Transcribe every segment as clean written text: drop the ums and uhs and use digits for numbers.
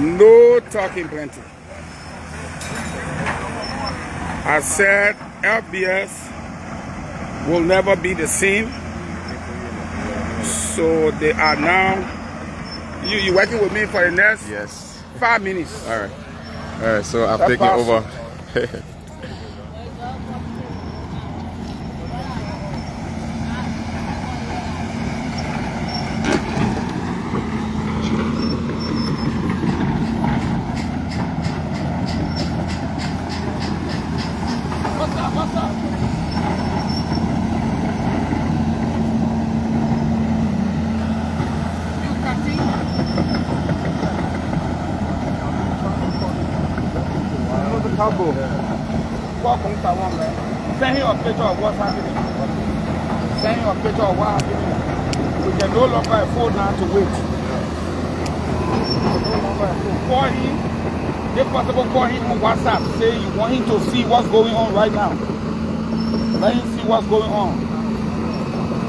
No talking plenty. I said LBS will never be the same. So they are now. You working with me for the next 5 minutes. All right. So I'm taking over. What's up? Send him a picture of what's happening. Send him a picture of what's happening. We can no longer afford now to wait. Call him. If possible, call him on WhatsApp. Say you want him to see what's going on right now. Let him see what's going on.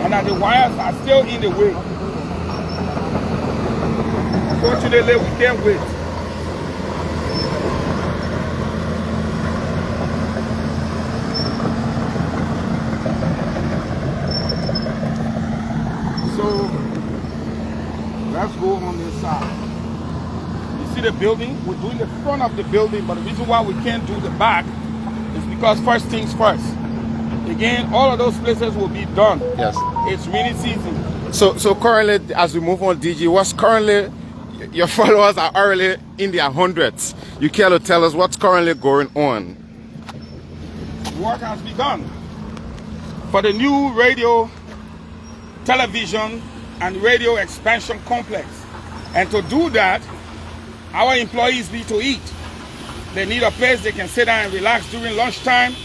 And that the wires are still in the way. Unfortunately, we can't wait. So let's go on this side. You see the building? We're doing the front of the building, but the reason why we can't do the back is because first things first. Again, all of those places will be done. Yes. It's rainy season. So currently, as we move on, DG, what's currently, your followers are already in their hundreds. You care to tell us what's currently going on? Work has begun for the new radio, television, and radio expansion complex. And to do that, our employees need to eat. They need a place they can sit down and relax during lunchtime.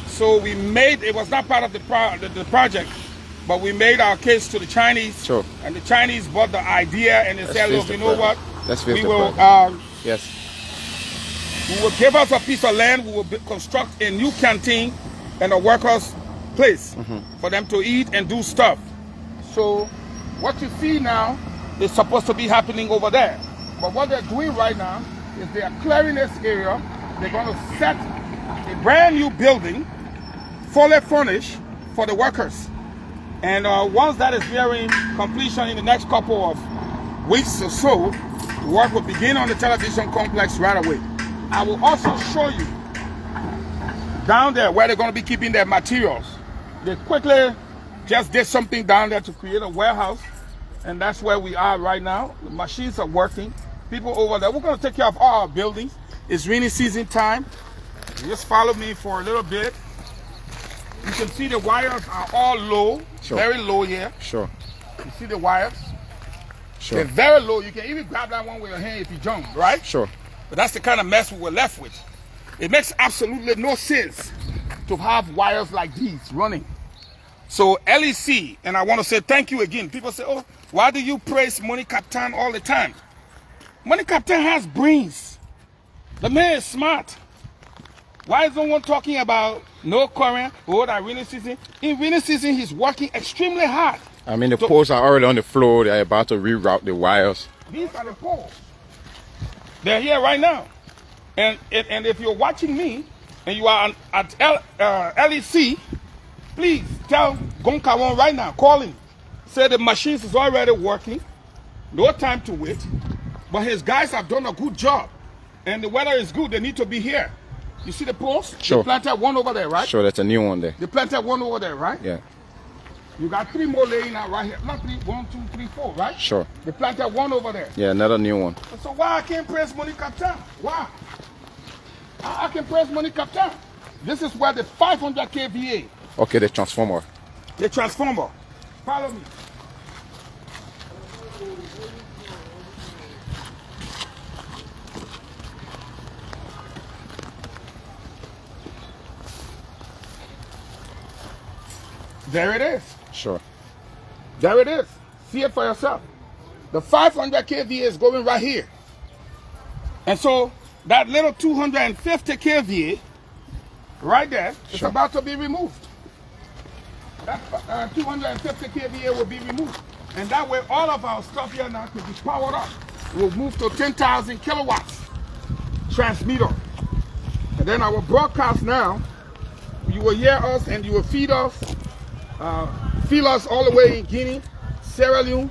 So we made, it was not part of the project, but we made our case to the Chinese. Sure. And the Chinese bought the idea and they said, look, you know what? We will give us a piece of land, we will construct a new canteen and a workers' place for them to eat and do stuff. So what you see now is supposed to be happening over there. But what they're doing right now is they are clearing this area. They're going to set a brand new building, fully furnished for the workers. And once that is nearing completion in the next couple of weeks or so, work will begin on the television complex right away. I will also show you down there where they're going to be keeping their materials. They quickly just did something down there to create a warehouse, and that's where we are right now. The machines are working. People over there, we're going to take care of all our buildings. It's rainy season time. Just follow me for a little bit. You can see the wires are all low, very low here. Sure. You see the wires? Sure. They're very low. You can even grab that one with your hand if you jump, right? Sure. But that's the kind of mess we were left with. It makes absolutely no sense to have wires like these running. So LEC, and I want to say thank you again. People say, oh, why do you praise Money Captain all the time? Money Captain has brains. The man is smart. Why is no one talking about no current, that rainy season? In rainy season, he's working extremely hard. I mean, the poles are already on the floor. They're about to reroute the wires. These are the poles. They're here right now. And if you're watching me and you are at LEC, please tell Gonkawon right now, call him. Say the machines is already working. No time to wait. But his guys have done a good job. And the weather is good. They need to be here. You see the poles? Sure. They planted one over there, right? Sure, that's a new one there. They planted one over there, right? Yeah. You got 3 more laying out right here. Not 3, 1, 2, 3, 4, right? Sure. They planted one over there. Yeah, another new one. So why I can't press Money Captain? Why? I can press Money Captain. This is where the 500 kVA. Okay, the transformer. The transformer. Follow me. There it is. Sure. There it is. See it for yourself. The 500 kVA is going right here. And so that little 250 kVA right there is about to be removed. That 250 kVA will be removed. And that way all of our stuff here now can be powered up. We'll move to 10,000 kilowatts transmitter. And then our broadcast now, you will hear us and you will feel us all the way in Guinea, Sierra Leone,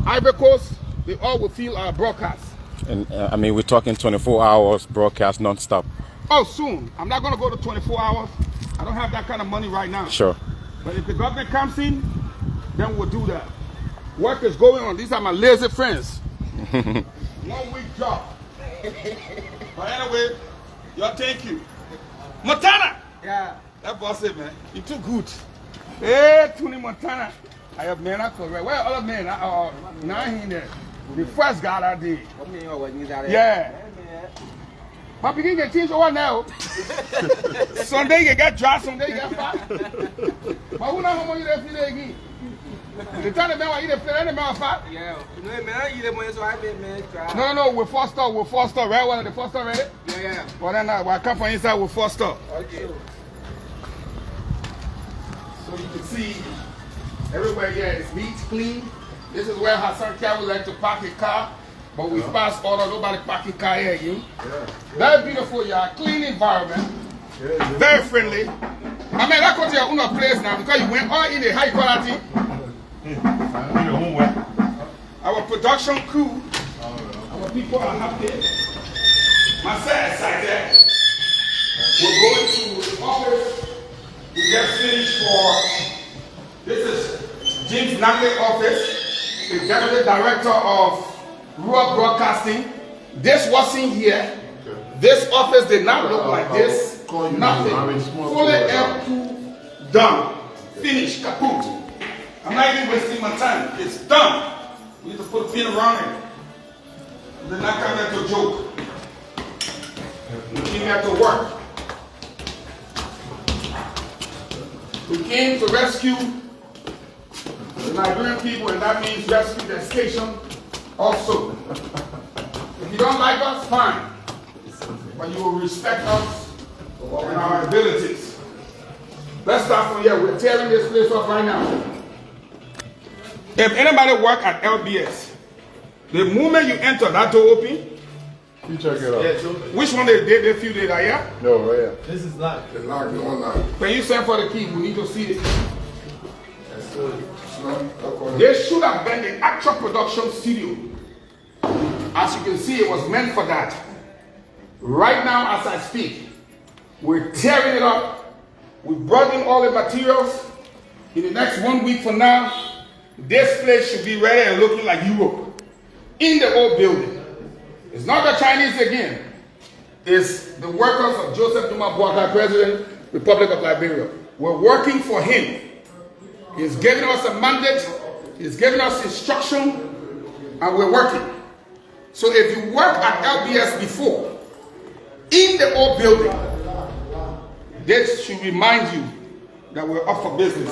Ivory Coast. They all will feel our broadcast. And I mean, we're talking 24 hours broadcast non-stop. Oh, soon. I'm not going to go to 24 hours. I don't have that kind of money right now. Sure. But if the government comes in, then we'll do that. Work is going on. These are my lazy friends. 1 week job. But anyway, y'all, thank you. Montana! Yeah. That boss said, man, you too good. Hey, Tony Montana. I have men I correct. Where are other men? Now in there. The first guy I did. Yeah. My begin get change over now. Sunday you get dry, Sunday you get fat. But who know how much you there feel again? The time the man want you to play, any man fat? Yeah. Man, I eat it more, so I bet man try. No, we're foster, right? One of the foster, right? Yeah. Well then I come from inside with foster. Okay. So you can see everywhere here is neat, clean. This is where Hassan Kat would like to park a car. But we passed order, nobody parking car here again. Very beautiful, yeah. Clean environment. Very friendly. I mean, that go to your own place now because you went all in a high quality. Our production crew, our people are happy. Myself excited. We're going to the office. We just finished for, this is Jim's office, the Executive Director of Rural Broadcasting. This wasn't here. This office did not look like this. Nothing. Fully L2 done. Finished. Kaput. I'm not even wasting my time. It's done. We need to put a pin around it. They're not coming here to joke. We came here to work. We came to rescue the Nigerian people, and that means rescue their station also. If you don't like us, fine. But you will respect us and our abilities. Let's start from here. We're tearing this place up right now. If anybody work at LBS, the moment you enter, that door open. You check it out. Yeah, Which one they feel they are here? No, right here. this is locked. It's locked, it's unlocked. When you send for the key, we need to see it. That's good. They should have been the actual production studio. As you can see, it was meant for that. Right now, as I speak, we're tearing it up. We brought in all the materials. In the next 1 week from now, this place should be ready and looking like Europe. In the old building. It's not the Chinese again. It's the workers of Joseph Numa Boakai, President, Republic of Liberia. We're working for him. He's giving us a mandate. He's giving us instruction. And we're working. So if you work at LBS before, in the old building, this should remind you that we're up for business.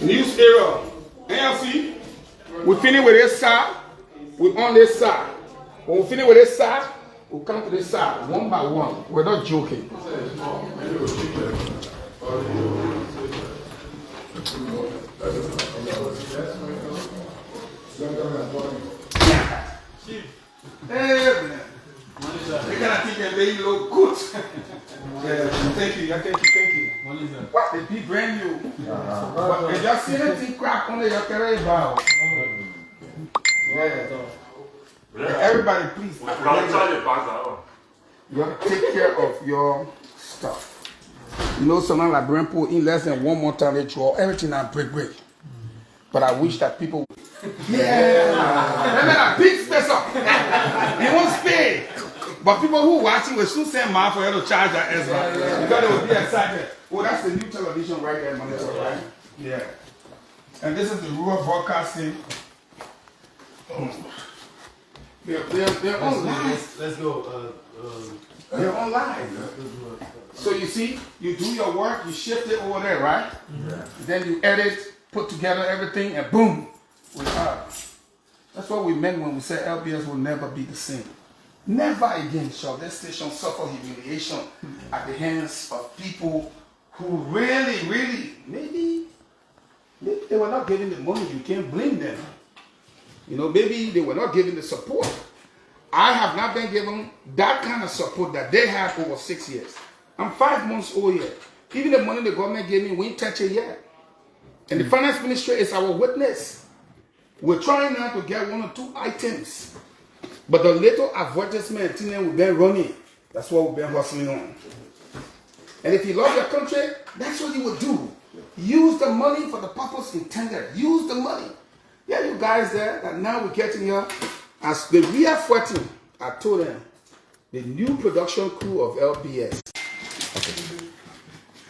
News era. ALC, we finish with this side, we on this side. When we finish with this side, we come to this side, one by one. We're not joking. Hey, man. You gotta think that baby look good. Yeah, thank you. What? They be brand new. But if you see anything crack on your carry bow. Yeah. Everybody, please. You have to take care of your stuff. You know, someone like Brent Pool in less than one more time they throw everything and break. But I wish that people. Yeah. Remember that big space up. They won't stay. But people who watching will soon send money for you to charge that extra. Because they will be excited. Oh, that's the new television right there, monitor, right? Yeah. And this is the rural broadcasting. They're on live. Let's go. They're on live. So you see, you do your work, you shift it over there, right? Yeah. Then you edit, put together everything, and boom, we're up. That's what we meant when we said LBS will never be the same. Never again shall this station suffer humiliation at the hands of people who really, maybe They were not getting the money. You can't blame them. You know, maybe they were not giving the support. I have not been given that kind of support that they had over 6 years. I'm 5 months old yet. Even the money the government gave me, we ain't touch it yet. And the finance ministry is our witness. We're trying now to get 1 or 2 items. But the little advertisement thing we've been running, that's what we've been hustling on. And if you love your country, that's what you would do. Use the money for the purpose intended. Use the money. Yeah, you guys there, that now we're getting here. As the real fighting, I told them, the new production crew of LBS. Okay.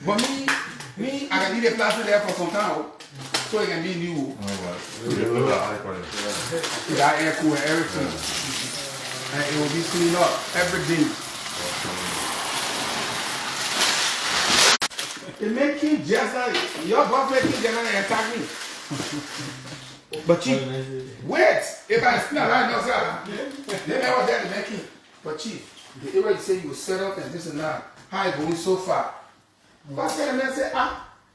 But me, I can leave the plastic there for some time, so it can be new. That air cool and everything. And it will be cleaned up every day. They make him just like your boss making just like attack me. But chief, wait, if I explain right now, sir, they never dare to make him. But chief, the area you say you will set up and this and that, how it going so far? But I said, the man said,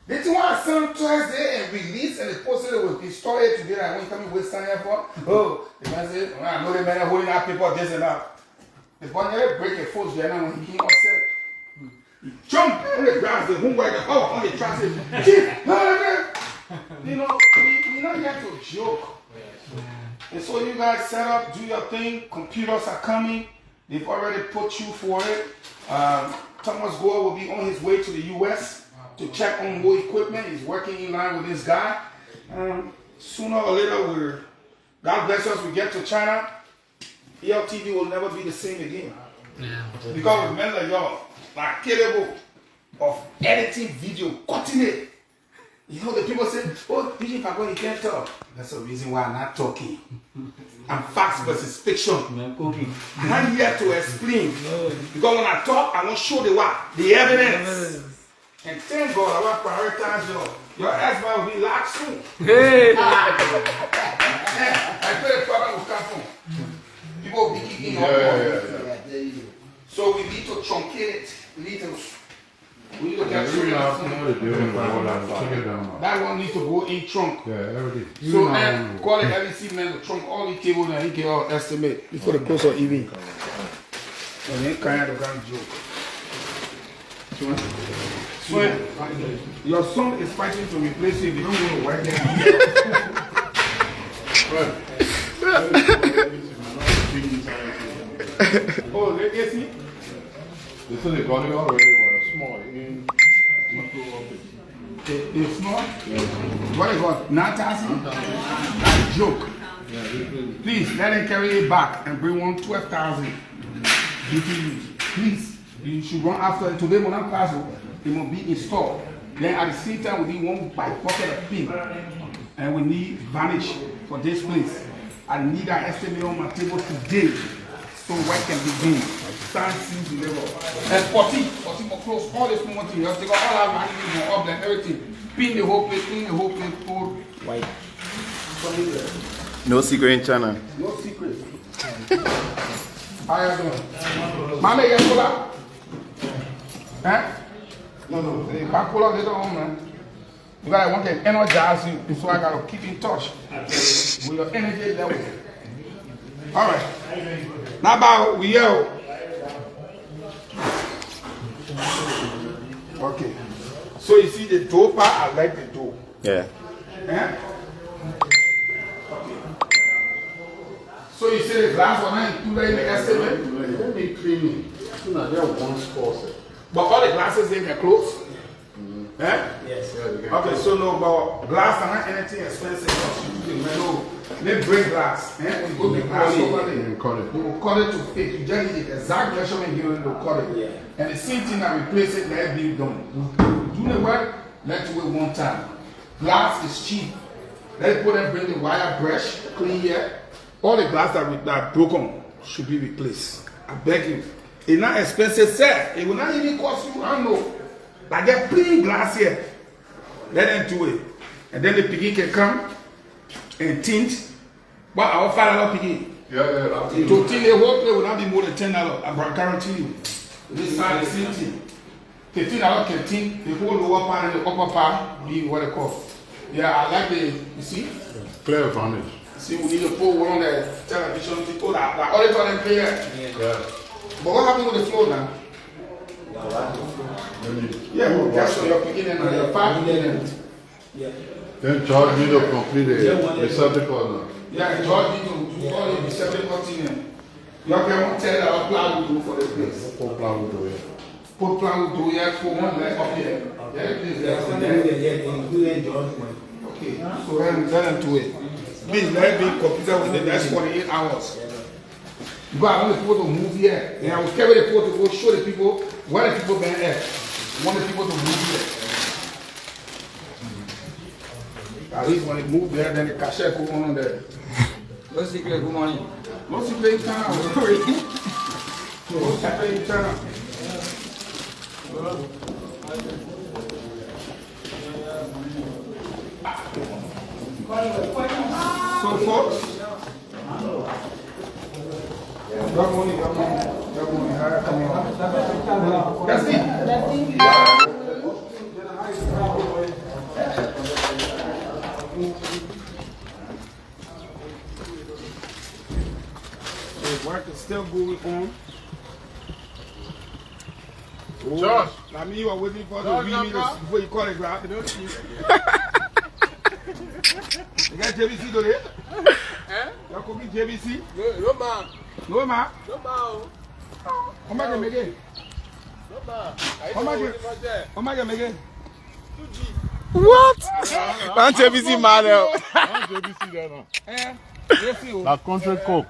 they didn't want to send Thursday and release and they posted it with the story today. I want to come in West Stand Airport. Oh, the man said, I know the man holding out people this and that. The boy never break a foot there now when he came upset. He jumped on the ground, the homework, on the transit. Chief, you know, we're not here to joke. And so you guys set up, do your thing. Computers are coming. They've already put you for it. Thomas Gore will be on his way to the U.S. to check on more equipment. He's working in line with this guy. Sooner or later, God bless us, we get to China. ELTV will never be the same again. Yeah. Because remember, y'all, like capable of editing video, cutting it. You know, the people say, oh, DJ Fahngon, you can't talk. That's the reason why I'm not talking. I'm facts versus fiction. I'm not here to explain. Because when I talk, I want to show the evidence. And thank God, I want to prioritize your husband will be locked soon. Hey. I pray the problem will come from. People will be kicking off. So we need to truncate it. We need to get through that one needs to go in trunk. Yeah, everything. So then call the LBS man to trunk all the cables and he can all estimate before the close of EV. And then kind of joke. So your son is fighting to replace you if you don't want to work there. Oh, they see? They said they got it already. Small. It's small? Yeah. What is what? 9,000? That's a joke. Yeah, please, let them carry it back and bring one 12,000. Please, you should run after it. Today, when I'm class, it must be installed. Then at the same time, we need one bike bucket of pin. And we need varnish for this place. I need an estimate on my table today. So work can begin. Stand seems level. And 40 more close. All this moment you have to go all our money, up and everything. Pin the whole place, clean the whole place, pour white. No secret in China. No secret. How you doing? Mama, you cola? Huh? No. Back cola later on, man. Because I want to energize you, so I gotta keep in touch with your energy level. All right. Now about we yell. Okay. So you see the dough part, I like the dough. Yeah. Eh? Okay. So you see the glass one and do that in the estimate? Let me clean it. Soon as they're one spot. But all the glasses in can close? Eh? Yes. Okay, so no, but glass are not anything expensive. No, they break glass. Eh? We go to glass over there. We will cut it to fit. You just need the exact measurement here and we'll cut it. Yeah. And the same thing that replace it, let it be done. Do the work, let's do it one time. Glass is cheap. Let's put and bring the wire brush, clean here. All the glass that are broken should be replaced. I beg you. It's not expensive, sir. It will not even cost you, I don't know. Like get plain glass here. Let them do it. And then the piggy can come and tint. But I'll $5 piggy. Yeah. To tint the whole plate will not be more than $10. I guarantee you. This side is the same thing. $15 can tint the whole lower part and the upper part be what it costs. Yeah, I like the, you see? Clear advantage. See, we need to put one on the television to put that auditorium player. Yeah. But what happened with the floor now? Yeah, well, that's what you're beginning and you're 5 beginning. Then charge me to complete the receptacle now. Yeah, George need to do all the receptacle thing. You can tell that plan will do for the place. What plan we do here? Put plan will do here for one leg up here. Yeah, please, okay, so then tell them to it. Please let me computer with the next 48 hours. But I want the people to move here. And I will carry the people to go show the people where the people been at. I want the people to move here. At least when they move there, then the cashier go on there. No secret, good morning. No secret in town. No secret in town. So folks, good morning, good morning, good morning. How are you coming on? That's it. The work is still going on. Josh. I mean, you are waiting for the read me before you call it grab. You don't see. You got JBC today? You're cooking JBC? No, man. No, ma. No, man. How much you make it? No, man. How much you make it? What? Man, JBC man. JBC there now. Eh? Yes, you. That country coke.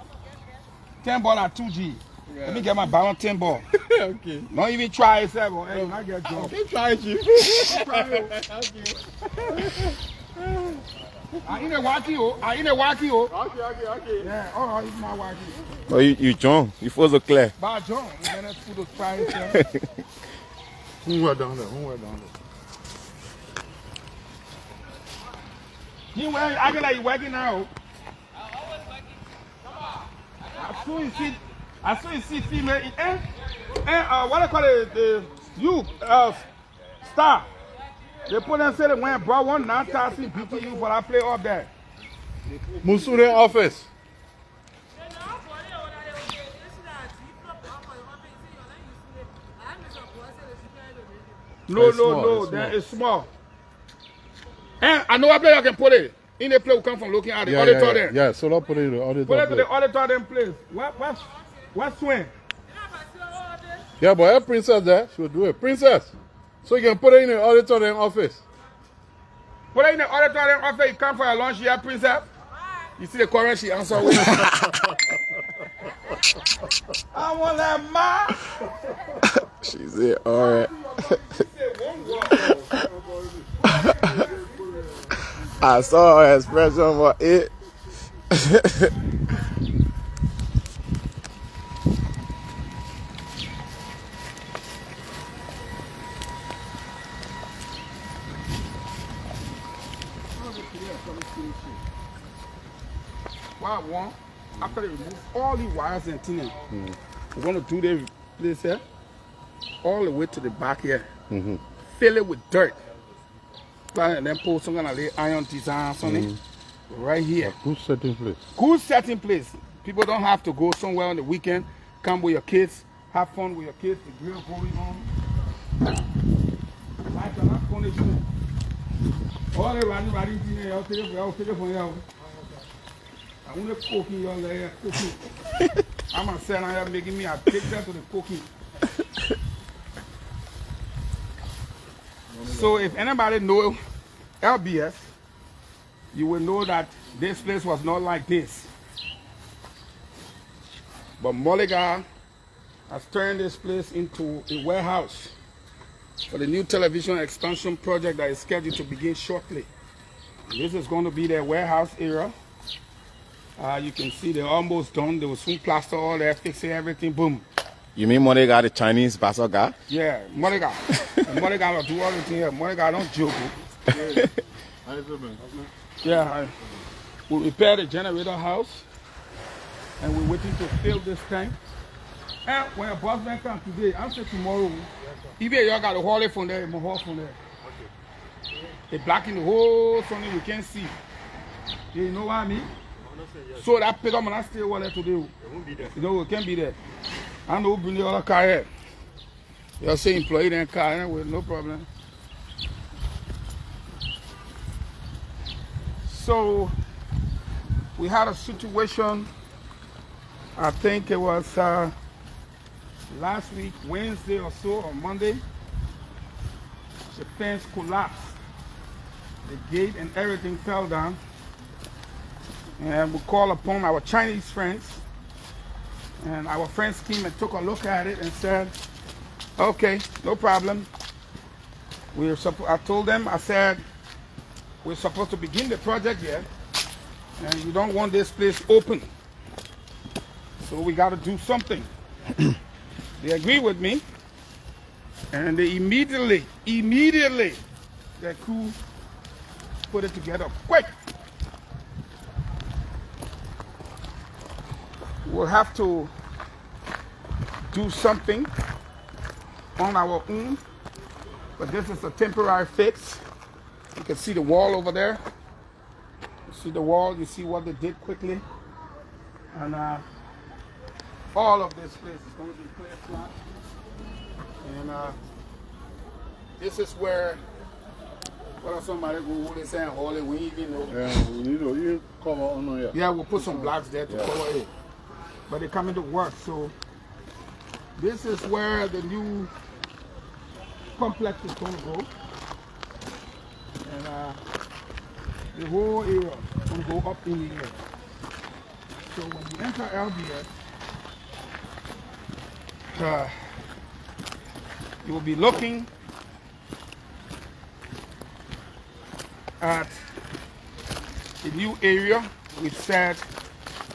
10 ball at 2G. Yeah. Let me get my balance 10 ball. Okay. Don't even try it, sir. Hey, I get job. Keep trying, Chief. I in a wacky, oh. I in a wacky, oh. Okay. Yeah, all right, it's my wacky. Oh, you John. You feel so clear. Bad John. You better put those fries there. Who were down there? You acting like you're working now. As soon as you see female, what I call it, the youth star. They put them say they went brought one 9,000 BTU for that play up there. Musure office. No, that is small. And I know what place I can put it. In the place we come from looking at the auditorium. Yeah, so let's put it in the auditorium. Put it to the auditorium place. What swing? Yeah, but have princess there. She'll do it. Princess. So you can put it in the auditorium office. Put it in the auditorium office. You come for a lunch here, princess. You see the current she answer with. I want that ma. She said, all right. I saw her expression for it. What I want, after they remove all the wires and things, we're going to do the place here, all the way to the back here. Fill it with dirt. And then put some kind of iron design on it. Right here. Good setting place. Good setting place. People don't have to go somewhere on the weekend. Come with your kids. Have fun with your kids. The grill going on. Lights are not going to do. All the running thing, I'll take it for you. I want to cook in your layer. I'm a son, I am making me a picture to the cooking. So if anybody know LBS, you will know that this place was not like this. But Mulligan has turned this place into a warehouse for the new television expansion project that is scheduled to begin shortly. This is going to be their warehouse area. You can see they're almost done. They will soon plaster all there, fixing everything, boom. You mean Mulligan, the Chinese bastard guy? Yeah, Mulligan. Mulligan will do everything here. Mulligan don't joke. Yeah, we repaired the generator house and we're waiting to fill this tank. And when a boss man comes today, I'll say tomorrow, even y'all got to haul it from there, from there. It blocking the whole something we can't see. You know what I mean? So that pick up and I still want that today. It won't be there. You know, it can't be there. I know who bring the other car here. You're saying employee in car anyway, no problem. So we had a situation, I think it was last week, Wednesday or so, or Monday. The fence collapsed. The gate and everything fell down. And we called upon our Chinese friends. And our friends came and took a look at it and said, okay, no problem. I told them, I said, we're supposed to begin the project here. And you don't want this place open. So we got to do something. They agree with me. And they immediately, their crew put it together quick. We'll have to do something on our own, but this is a temporary fix. You can see the wall over there. You see the wall, you see what they did quickly. And all of this place is going to be clear flat. And this is where, what if somebody go hold this and hold it, we even know. Yeah, we need to cover on here. Yeah, we'll put some blocks there to cover it. But they're coming to work, so this is where the new complex is going to go. And the whole area is going to go up in the air. So when you enter LBS, you will be looking at the new area. We said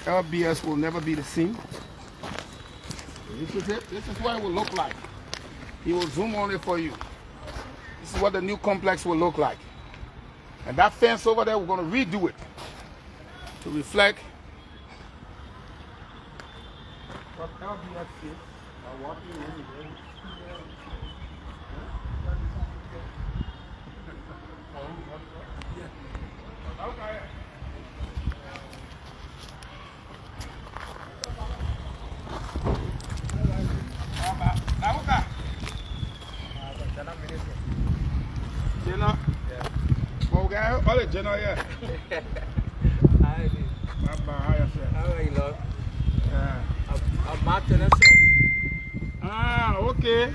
LBS will never be the same. This is it. This is what it will look like. He will zoom on it for you. This is what the new complex will look like. And that fence over there, we're going to redo it to reflect what LBS is. Okay. All the general here. Hi, how are you, love? I'm Martin and son. Ah, okay.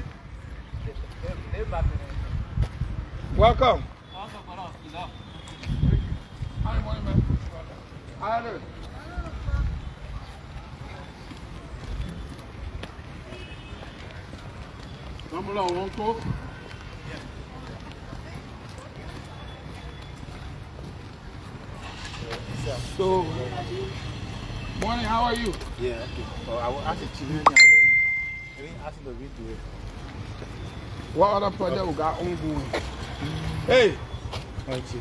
Welcome. How you doing, man? How you doing? Come along, one coke. So, morning, how are you? Yeah, okay. Oh, I will ask the children now. I didn't ask them to redo it. What other project we got ongoing? Hey!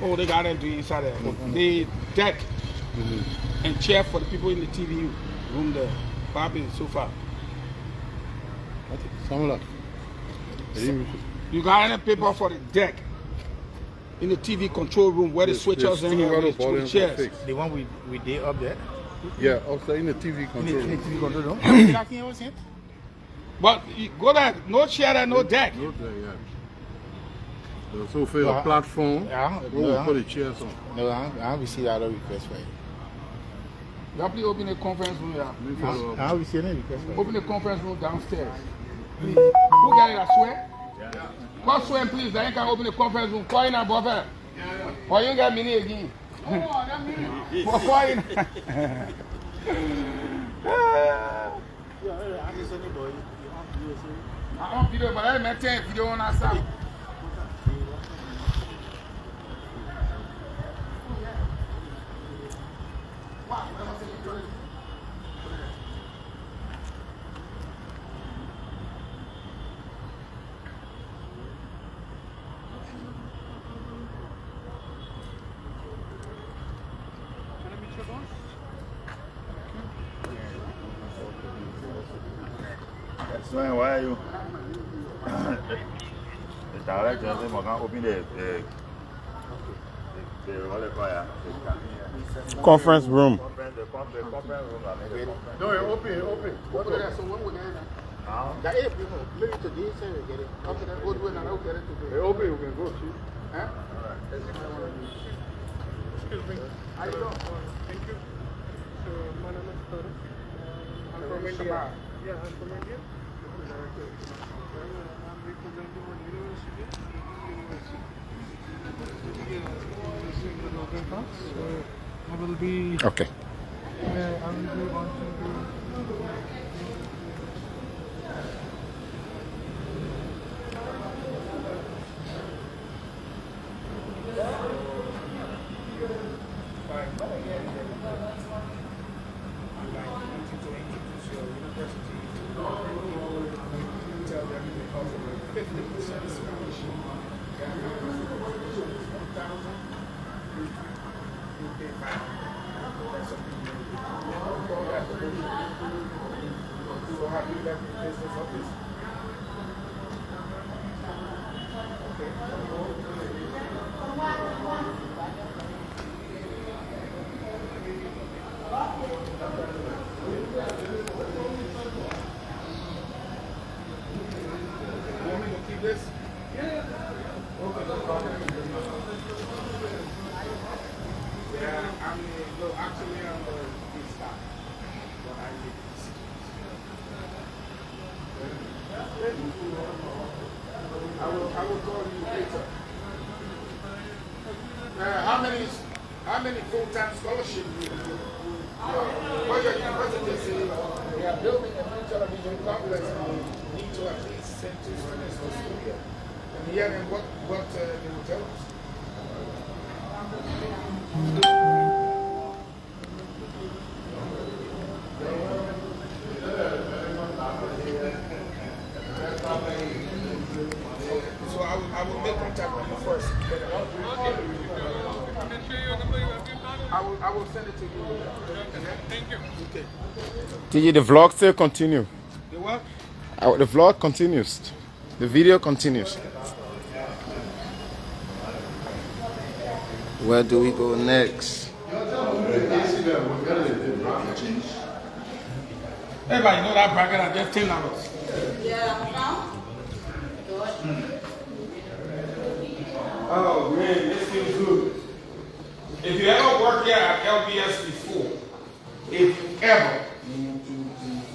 Oh, they got into inside there. The deck and chair for the people in the TV room there. Barbie so far. Samula. You got any paper for the deck? In the TV control room where the switches in here with the chairs. The one we did up there? Yeah, upstairs in the TV control room. In the TV control room? But you go there, no chair there, no deck. No deck, yeah. So for a platform, we'll put the chairs on. No, I haven't received that request for it. You have to open the conference room here. I haven't received any request for it. Open the conference room downstairs. Please. Who got it, I swear? Yeah. Call Swear, please. I can open the conference room. Call in and buffer. Or you got me again. Oh, that means. For calling. I don't video, but I don't make video on that side. So why are you? The director said, "I'm going to open the Conference room. The conference room. No, open. Open there. So when we get in there? Maybe today, say we get it. After that, go do it and I'll get it today. Open, we can go, chief. Huh? Excuse me. How you doing? Thank you. So, my name is Torres. I'm from India. Yeah, I'm from India. I'm representing one university. So, I will be... Okay. I will be wanting to... I will call you later. How many full-time scholarships do you have? What your university say? They are building a new television complex and we need to at least send 2 students to school here. And hear them what they will tell us. So I will make contact with you first. I will send it to you. Okay? Thank you. Okay. DJ, the vlog still continue. The what? The vlog continues. The video continues. Where do we go next? Everybody know that bracket are just $10. Yeah, Oh man, this feels good. If you ever worked here at LBS before, if you ever, 1, 2,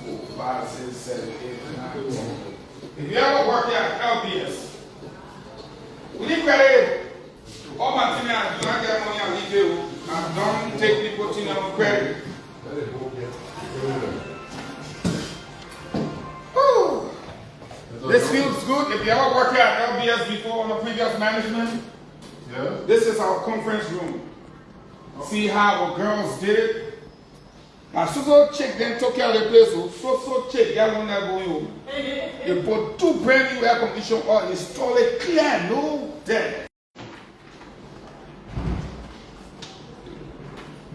3, 4, 5, 6, 7, 8, 9, 10. If you ever worked here at LBS, we need credit. All my team members do not get money on retail. I don't take people to them credit. Whew. This feels good. If you ever worked here at LBS before on the previous management, this is our conference room. See how our girls did it? Now, so check then took care of the place. So check that one that going home. They put 2 brand new air conditioning or install it clear, no debt.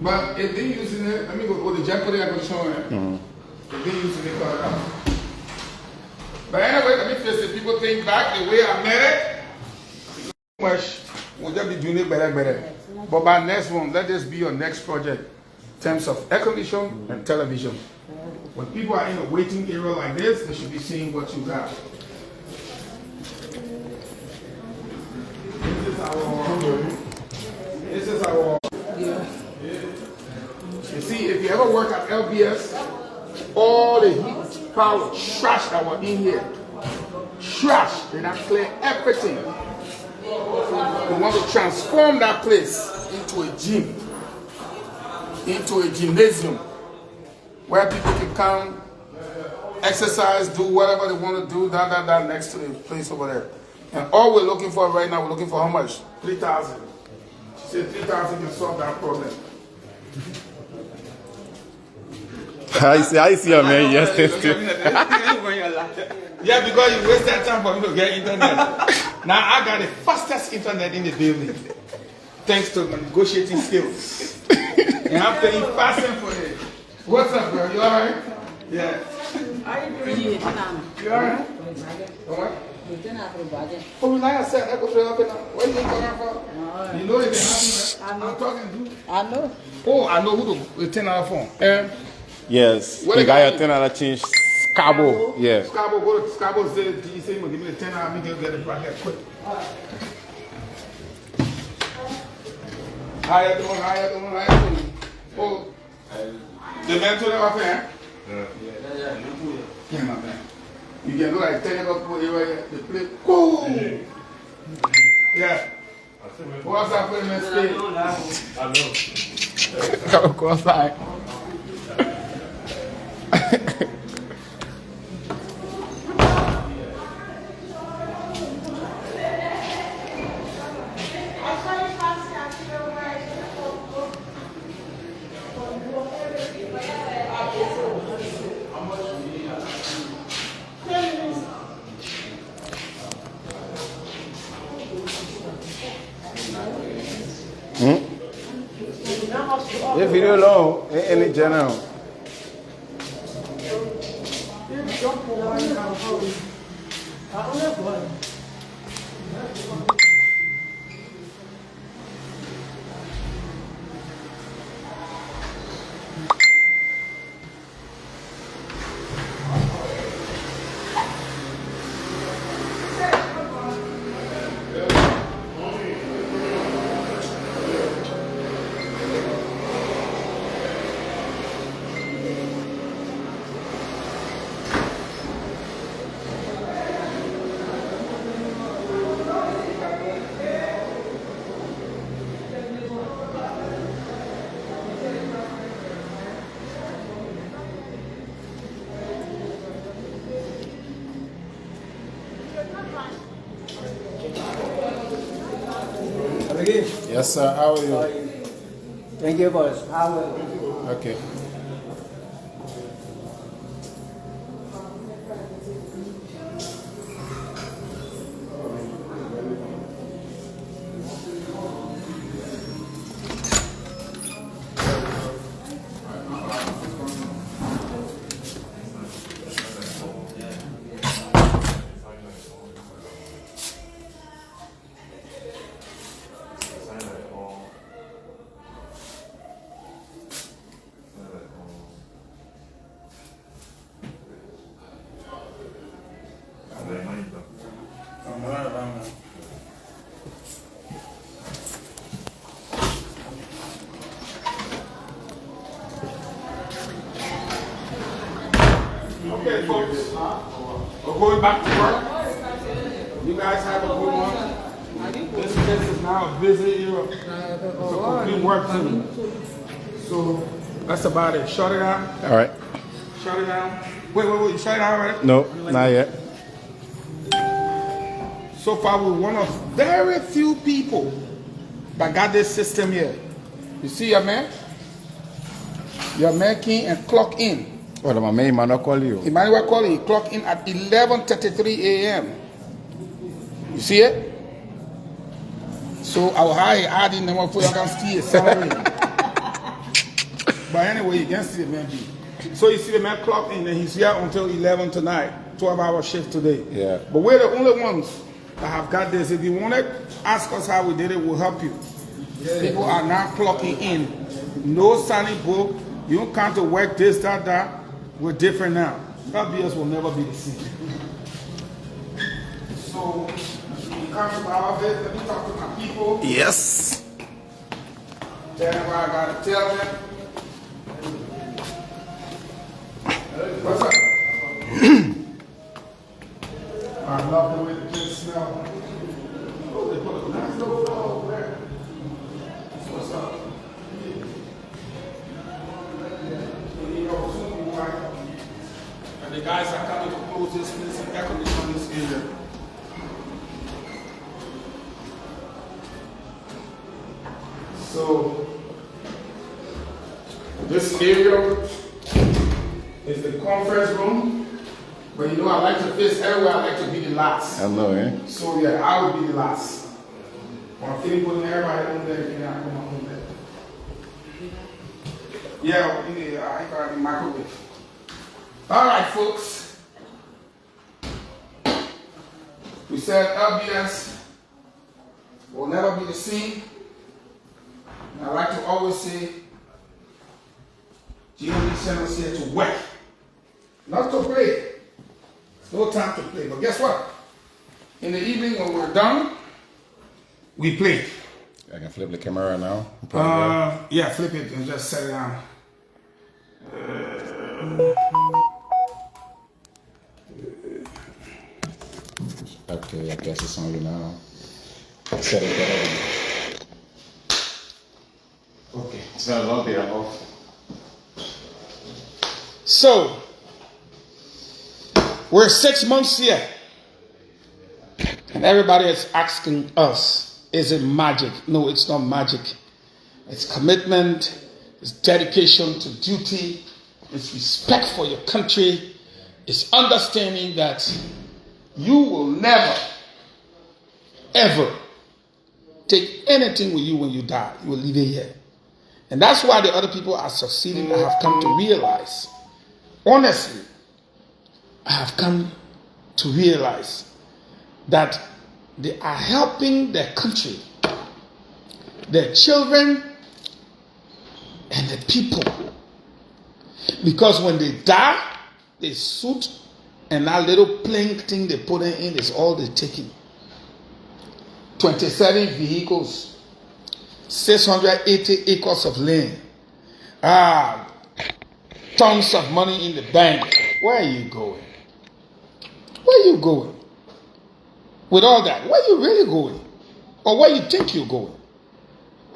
But if they using it, let me go the jack for the air conditioning. If they using it, cut it out. But anyway, let me face it. People think back the way I met it. Much. We'll just be doing it better. But by next one, let this be your next project in terms of air conditioning and television. When people are in a waiting area like this, they should be seeing what you got. This is our. You see, if you ever work at LBS, all the heat, power, trash that were in here, trash, they not clear everything. We want to transform that place into a gym, into a gymnasium, where people can come, exercise, do whatever they want to do, that next to the place over there. And all we're looking for right now, we're looking for how much? 3,000. She said 3,000 can solve that problem. I see your man yesterday. Yeah, because you wasted time for me to get internet. Now I got the fastest internet in the building, thanks to my negotiating skills. And I'm paying fasting for it. What's up, girl? You alright? Yeah. Are you doing it now? You alright? Alright? Oh, like I said, I go straight up in where you talking from? You know it can happen. I'm talking to. I know. Oh, I know who the $10 phone. Yes. What You they got got your $10 change. Scabo. Yeah. Scabo, go to Scabo, say, he say, give me the $10, me get it back here quick. How you doing? Oh, the man told them up here? Yeah, my man. You can do like 10 up for you right the plate. Cool. Yeah. What's that for the mistake? I know. Go outside. This video long, any general. Yes, sir. How are you? Thank you, boss. How are you? Okay. Okay, folks. We're going back to work. You guys have a good one. This place is now a busy era. It's a complete work zone. So that's about it. Shut it down. All right. Shut it down. Wait. You shut it down already? No, not yet. So far, we're one of very few people that got this system here. You see your man? Your man came and clock in. Well, my man might not call you. Emmanuel called, he clocked in at 11:33 a.m. You see it? So our high adding them up for you can see a salary. But anyway, you can see the man. So you see the man clocked in and he's here until 11 tonight. 12-hour shift today. Yeah. But we're the only ones that have got this. If you want to ask us how we did it, we'll help you. People are now clocking in. No signing book. You don't come to work this, that. We're different now. LBS will never be the same. So, you come to my office, let me talk to my people. Yes. Tell them what I gotta tell them. What's up? I love the way the kids smell. Oh, they put a nice little flower over there. So what's up? And the guys are coming to close this place and air condition this area. So this area is the conference room. But you know, I like to face everywhere. I like to be the last. I know, eh? So yeah, I will be the last. When I'm feeling putting everybody on there, you know, come on there. Yeah, I got the microwave. All right, folks. We said LBS will never be the same. And I like to always say, Gymnasium is here to work, not to play. No time to play. But guess what? In the evening when we're done, we play. I can flip the camera now. Yeah, flip it and just set it down. Okay, I guess it's on you now. Set it better. Okay, it's not a lot there. So, we're 6 months here. And everybody is asking us, is it magic? No, it's not magic. It's commitment, it's dedication to duty, it's respect for your country, it's understanding that you will never, ever take anything with you when you die. You will leave it here. And that's why the other people are succeeding. I have come to realize, honestly, I have come to realize that they are helping their country, their children, and the people. Because when they die, they suit, and that little plank thing they put in is all they're taking. 27 vehicles, 680 acres of land, tons of money in the bank. Where are you going? Where are you going? With all that, where are you really going? Or where you think you're going?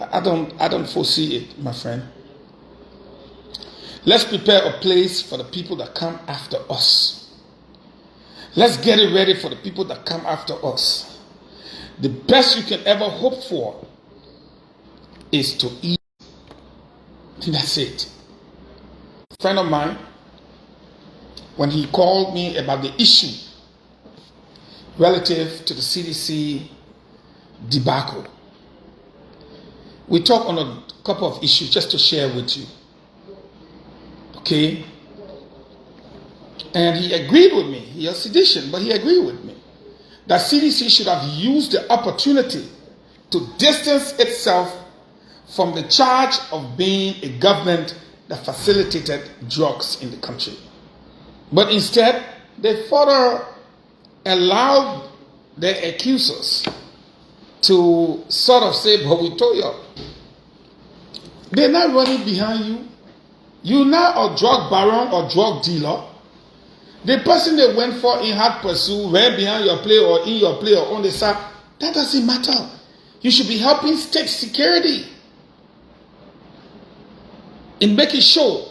I don't foresee it, my friend. Let's prepare a place for the people that come after us. Let's get it ready for the people that come after us. The best you can ever hope for is to eat. And that's it. A friend of mine, when he called me about the issue relative to the CDC debacle, we talked on a couple of issues just to share with you. Okay? And he agreed with me. He has sedition, but he agreed with me that CDC should have used the opportunity to distance itself from the charge of being a government that facilitated drugs in the country. But instead, they further allowed their accusers to sort of say, but we told you. They're not running behind you. You're not a drug baron or drug dealer. The person they went for in hard pursuit, ran behind your play or in your play or on the side, that doesn't matter. You should be helping state security in making sure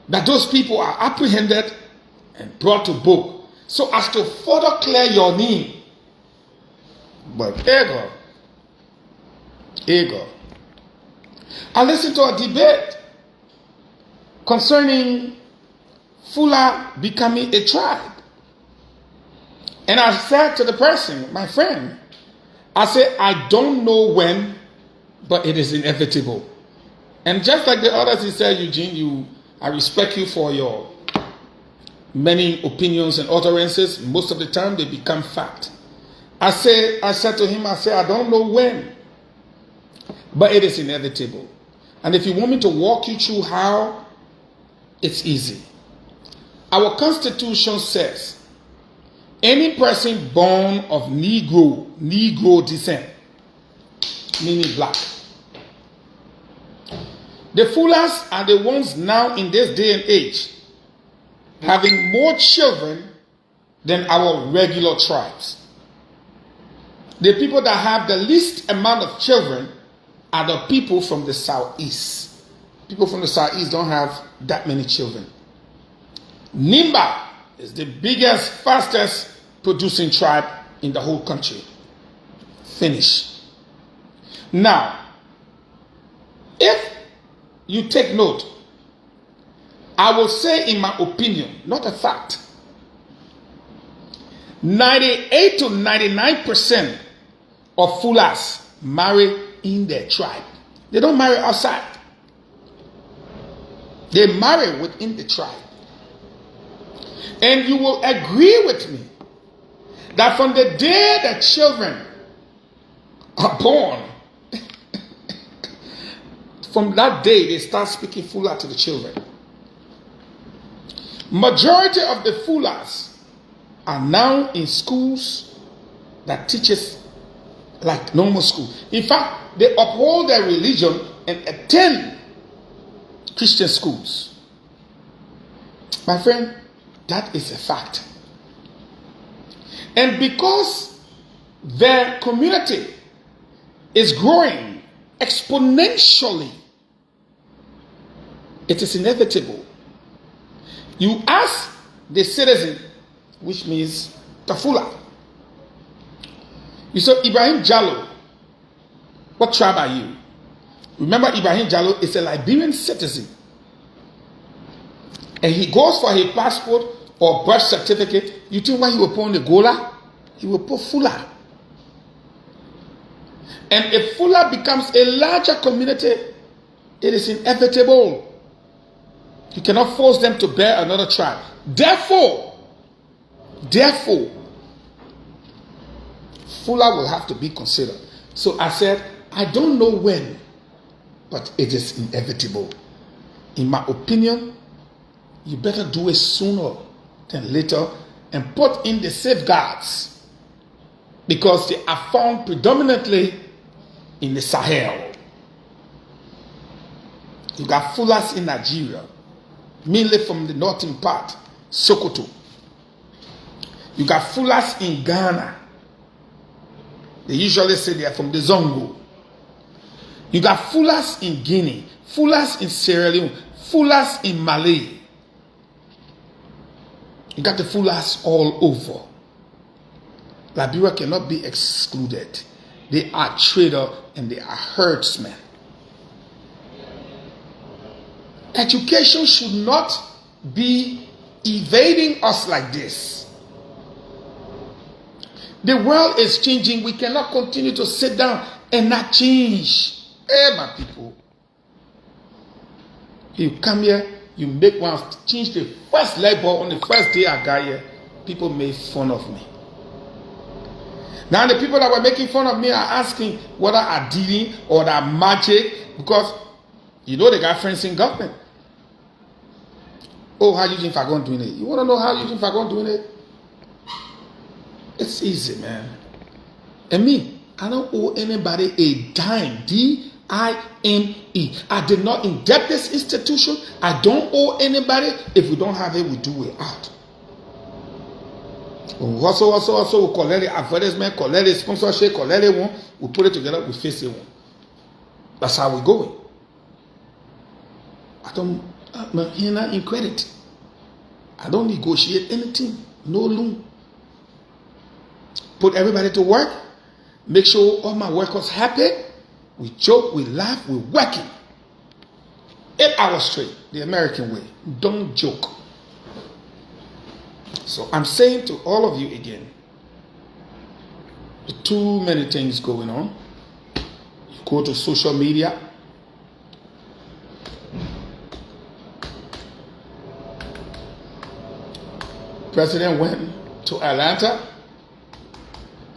that those people are apprehended and brought to book so as to further clear your name. But ego. I listened to a debate concerning Fula becoming a tribe. And I said to the person, my friend, I said, I don't know when, but it is inevitable. And just like the others, he said, Eugene, I respect you for your many opinions and utterances. Most of the time, they become fact. I said to him, I don't know when, but it is inevitable. And if you want me to walk you through how, it's easy. Our Constitution says, any person born of Negro descent, meaning black. The Fulas are the ones now in this day and age having more children than our regular tribes. The people that have the least amount of children are the people from the Southeast. People from the Southeast don't have that many children. Nimba is the biggest, fastest producing tribe in the whole country. Finish. Now, if you take note, I will say in my opinion, not a fact, 98 to 99% of Fulas marry in their tribe. They don't marry outside. They marry within the tribe. And you will agree with me that from the day the children are born, from that day they start speaking Fula to the children. Majority of the Fulas are now in schools that teaches like normal school. In fact, they uphold their religion and attend Christian schools. My friend, that is a fact. And because their community is growing exponentially, it is inevitable. You ask the citizen, which means Tafula. You say, Ibrahim Jallo, what tribe are you? Remember, Ibrahim Jallo is a Liberian citizen. And he goes for his passport or birth certificate. You think when he will put on the Gola? He will put Fula. And if Fula becomes a larger community, it is inevitable. You cannot force them to bear another tribe. Therefore, Fula will have to be considered. So I said, I don't know when, but it is inevitable. In my opinion, you better do it sooner than later and put in the safeguards, because they are found predominantly in the Sahel. You got Fulas in Nigeria, mainly from the northern part, Sokoto. You got Fulas in Ghana. They usually say they are from the Zongo. You got Fulas in Guinea, Fulas in Sierra Leone, Fulas in Mali. You got the Fulas all over. Liberia cannot be excluded. They are traders and they are herdsmen. Education should not be evading us like this. The world is changing. We cannot continue to sit down and not change. Hey, my people. You come here, you make one, change the first light bulb on the first day I got here. People made fun of me. Now the people that were making fun of me are asking whether I'm dealing or that magic, because you know they got friends in government. Oh, how Eugene Fahngon doing it? You want to know how Eugene Fahngon doing it? It's easy, man. And me, I don't owe anybody a dime. D-I-M-E. I did not indebt this institution. I don't owe anybody. If we don't have it, we do it out. Also, we collect the advertisement, collect the sponsorship, collect it one. We put it together, we face it one. That's how we going. I'm here now in credit. I don't negotiate anything. No loan. Put everybody to work. Make sure all my workers happy. We joke, we laugh, we're working. 8 hours straight, the American way. Don't joke. So I'm saying to all of you again, too many things going on. You go to social media. President went to Atlanta,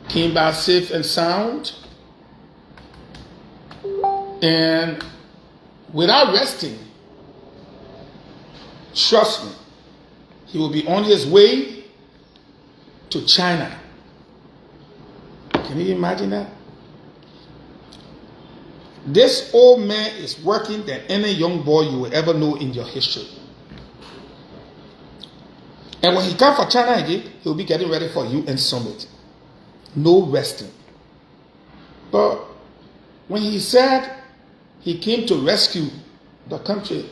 came back safe and sound, and without resting, trust me, he will be on his way to China. Can you imagine that? This old man is working than any young boy you will ever know in your history. And when he comes for China again, he'll be getting ready for UN Summit. No resting. But when he said he came to rescue the country,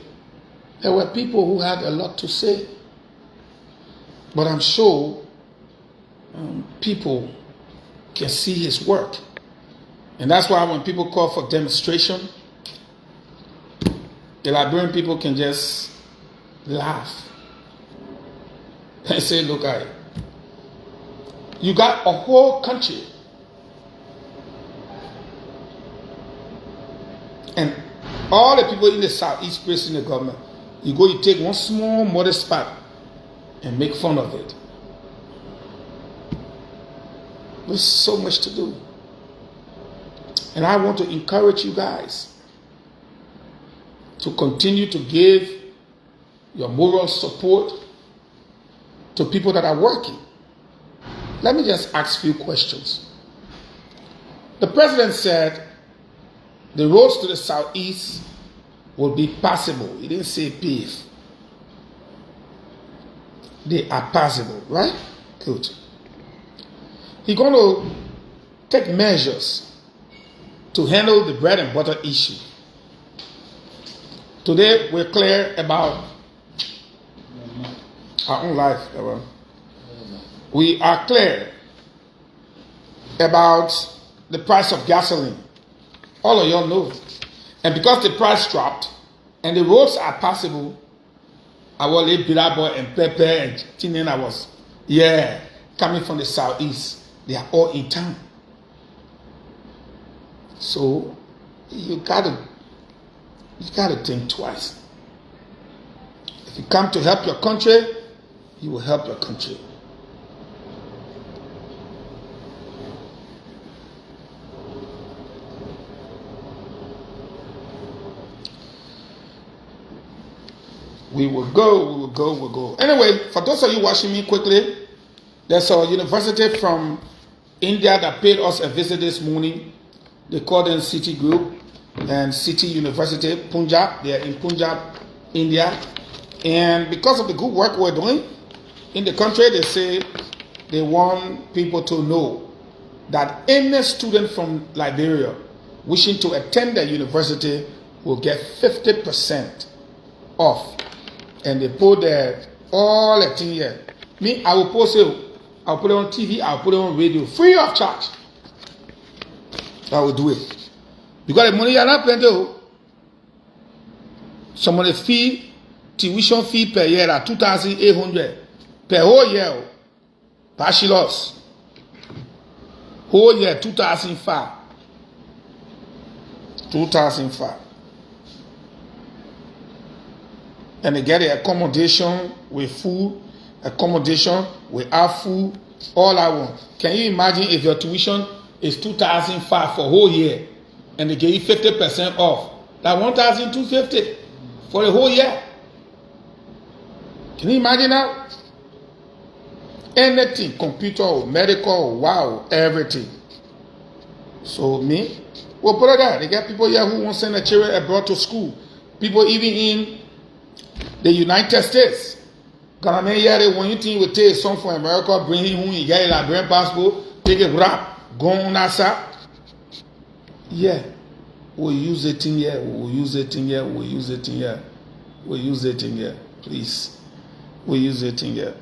there were people who had a lot to say. But I'm sure people can see his work. And that's why when people call for demonstration, the Liberian people can just laugh and say, look, you got a whole country and all the people in the southeast praising the government. You go, you take one small modest spot and make fun of it. There's so much to do. And I want to encourage you guys to continue to give your moral support to people that are working. Let me just ask a few questions. The president said the roads to the southeast will be passable. He didn't say paved. They are passable, right? Good. He's going to take measures to handle the bread and butter issue. Today, we're clear about our own life. We are clear about the price of gasoline. All of y'all know. And because the price dropped and the roads are passable, I was a Bilabo and Pepe and Tinen. Coming from the southeast. They are all in town. So you gotta think twice. If you come to help your country, you will help your country. We will go. Anyway, for those of you watching me quickly, there's a university from India that paid us a visit this morning. They call them City Group and City University, Punjab. They are in Punjab, India. And because of the good work we're doing in the country, they say they want people to know that any student from Liberia wishing to attend the university will get 50% off. And they put there all the thing here. Me, I will post it. I'll put it on TV. I'll put it on radio, free of charge. I will do it because the money are not plenty. Some of the fee, tuition fee per year are 2,800 per whole year. Bachelor's whole year 2,005. 2,005. And they get the accommodation with food, accommodation without food, all I want. Can you imagine if your tuition is 2,005 for a whole year and they give you 50% off? That's 1,250 for the whole year. Can you imagine that? Anything, computer or medical, wow, everything. So me, we'll put it there. They get people here who want to send their children abroad to school. People even in the United States. Gonna make here when you think we take some from America, bring him home, you get a Liberian passport, take a wrap, go on NASA. Yeah. We'll use it in here, we'll use it in here, we'll use it in here. We'll use it in here. Please. We'll use it in here.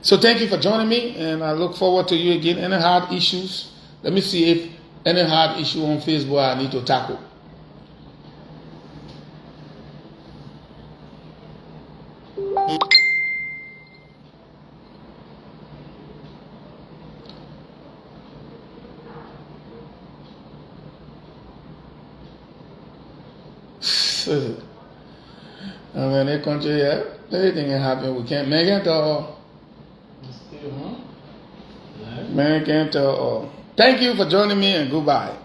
So thank you for joining me, and I look forward to you again. Any hard issues? Let me see if any hard issue on Facebook I need to tackle. I mean, that country, yeah, everything can happen. We can't make it all. Man can't tell all. Thank you for joining me and goodbye.